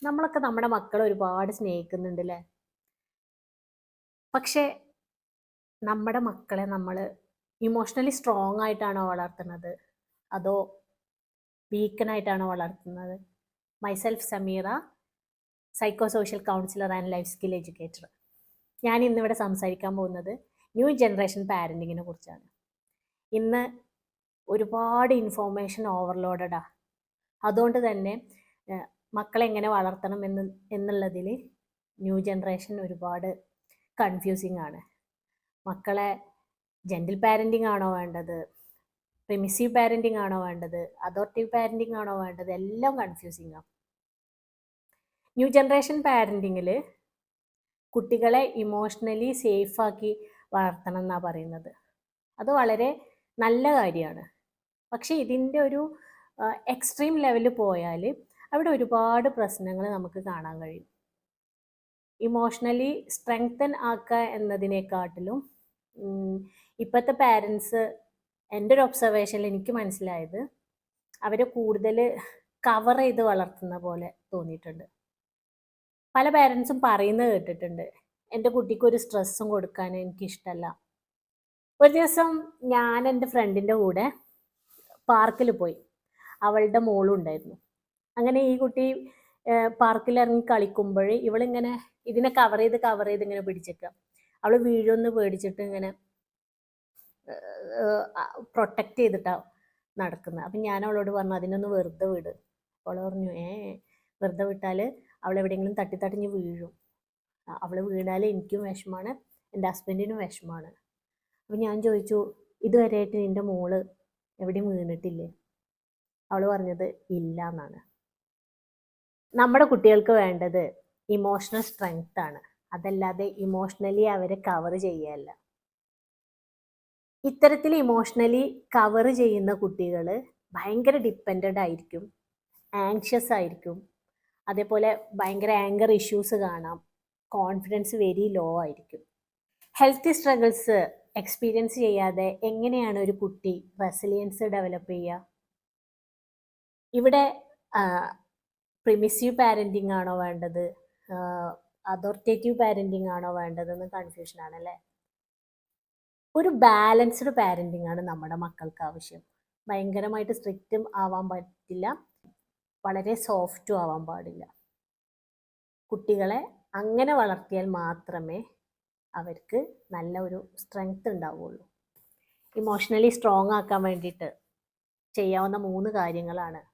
നമ്മളൊക്കെ നമ്മുടെ മക്കളെ ഒരുപാട് സ്നേഹിക്കുന്നുണ്ട് അല്ലേ? പക്ഷേ നമ്മുടെ മക്കളെ നമ്മൾ ഇമോഷണലി സ്ട്രോങ് ആയിട്ടാണോ വളർത്തുന്നത്? അതോ വീക്കനായിട്ടാണോ വളർത്തുന്നത്? Myself Sameera, psycho social councillor and life skill educator. ഞാൻ ഇന്നിവിടെ സംസാരിക്കാൻ പോകുന്നത് ന്യൂ ജനറേഷൻ പാരൻറ്റിങ്ങിനെ കുറിച്ചാണ്. ഇന്ന് ഒരുപാട് ഇൻഫോർമേഷൻ ഓവർലോഡഡാ. അതുകൊണ്ട് തന്നെ മക്കളെ എങ്ങനെ വളർത്തണം എന്നുള്ളതിൽ ന്യൂ ജനറേഷൻ ഒരുപാട് കൺഫ്യൂസിങ് ആണ്. മക്കളെ ജെൻറ്റിൽ പാരൻറ്റിങ് ആണോ വേണ്ടത്, പെർമിസീവ് പാരൻറ്റിങ് ആണോ വേണ്ടത്, അതോർട്ടീവ് പാരൻറ്റിങ് ആണോ വേണ്ടത്, എല്ലാം കൺഫ്യൂസിങ് ആണ്. ന്യൂ ജനറേഷൻ പാരൻറ്റിങ്ങിൽ കുട്ടികളെ ഇമോഷണലി സേഫാക്കി വളർത്തണം എന്നാണ് പറയുന്നത്. അത് വളരെ നല്ല കാര്യമാണ്. പക്ഷേ ഇതിൻ്റെ ഒരു എക്സ്ട്രീം ലെവലിൽ പോയാൽ അവിടെ ഒരുപാട് പ്രശ്നങ്ങൾ നമുക്ക് കാണാൻ കഴിയും. ഇമോഷണലി സ്ട്രെങ്തൻ ആക്കുക എന്നതിനെക്കാട്ടിലും ഇപ്പോഴത്തെ പാരൻസ്, എൻ്റെ ഒരു ഒബ്സർവേഷനിൽ എനിക്ക് മനസ്സിലായത്, അവരെ കൂടുതൽ കവർ ചെയ്ത് വളർത്തുന്ന പോലെ തോന്നിയിട്ടുണ്ട്. പല പാരൻസും പറയുന്നത് കേട്ടിട്ടുണ്ട്, എൻ്റെ കുട്ടിക്കൊരു സ്ട്രെസ്സും കൊടുക്കാൻ എനിക്കിഷ്ടമല്ല. ഒരു ദിവസം ഞാൻ എൻ്റെ ഫ്രണ്ടിൻ്റെ കൂടെ പാർക്കിൽ പോയി. അവളുടെ മോളും ഉണ്ടായിരുന്നു. അങ്ങനെ ഈ കുട്ടി പാർക്കിൽ ഇറങ്ങി കളിക്കുമ്പോൾ ഇവളിങ്ങനെ ഇതിനെ കവർ ചെയ്ത് ഇങ്ങനെ പിടിച്ചേക്കുക. അവൾ വീഴുമെന്ന് പേടിച്ചിട്ട് ഇങ്ങനെ പ്രൊട്ടക്റ്റ് ചെയ്തിട്ടാണ് നടക്കുന്നത്. അപ്പം ഞാൻ അവളോട് പറഞ്ഞു, അതിനൊന്ന് വെറുതെ വിട്. അവൾ പറഞ്ഞു, വെറുതെ വിട്ടാൽ അവൾ എവിടെയെങ്കിലും തട്ടിത്തട്ടിഞ്ഞ് വീഴും. അവൾ വീണാൽ എനിക്കും വിഷമമാണ്, എൻ്റെ ഹസ്ബൻഡിനും വിഷമമാണ്. അപ്പം ഞാൻ ചോദിച്ചു, ഇതുവരെയായിട്ട് നിൻ്റെ മോള് എവിടെയും വീണിട്ടില്ലേ? അവൾ പറഞ്ഞത് ഇല്ല എന്നാണ്. നമ്മുടെ കുട്ടികൾക്ക് വേണ്ടത് ഇമോഷണൽ സ്ട്രെങ്ത് ആണ്, അതല്ലാതെ ഇമോഷണലി അവരെ കവർ ചെയ്യല്ല. ഇത്തരത്തിൽ ഇമോഷണലി കവർ ചെയ്യുന്ന കുട്ടികൾ ഭയങ്കര ഡിപ്പെൻഡൻ്റ് ആയിരിക്കും, ആങ്ഷ്യസ് ആയിരിക്കും, അതേപോലെ ഭയങ്കര ആങ്കർ ഇഷ്യൂസ് കാണാം, കോൺഫിഡൻസ് വെരി ലോ ആയിരിക്കും. ഹെൽത്തി സ്ട്രഗിൾസ് എക്സ്പീരിയൻസ് ചെയ്യാതെ എങ്ങനെയാണ് ഒരു കുട്ടി റെസിലിയൻസ് ഡെവലപ്പ് ചെയ്യുക? ഇവിടെ പ്രിമിസീവ് പാരൻറ്റിങ് ആണോ വേണ്ടത്, അതോറിറ്റേറ്റീവ് പാരൻറ്റിങ് ആണോ വേണ്ടതെന്ന് കൺഫ്യൂഷൻ ആണല്ലേ. ഒരു ബാലൻസ്ഡ് പാരൻറ്റിങ് ആണ് നമ്മുടെ മക്കൾക്ക് ആവശ്യം. ഭയങ്കരമായിട്ട് സ്ട്രിക്റ്റും ആവാൻ പറ്റില്ല, വളരെ സോഫ്റ്റും ആവാൻ പാടില്ല. കുട്ടികളെ അങ്ങനെ വളർത്തിയാൽ മാത്രമേ അവർക്ക് നല്ല ഒരു സ്ട്രെങ്ത് ഉണ്ടാവുള്ളൂ. ഇമോഷണലി സ്ട്രോങ് ആക്കാൻ വേണ്ടിയിട്ട് ചെയ്യാവുന്ന 3 കാര്യങ്ങളാണ്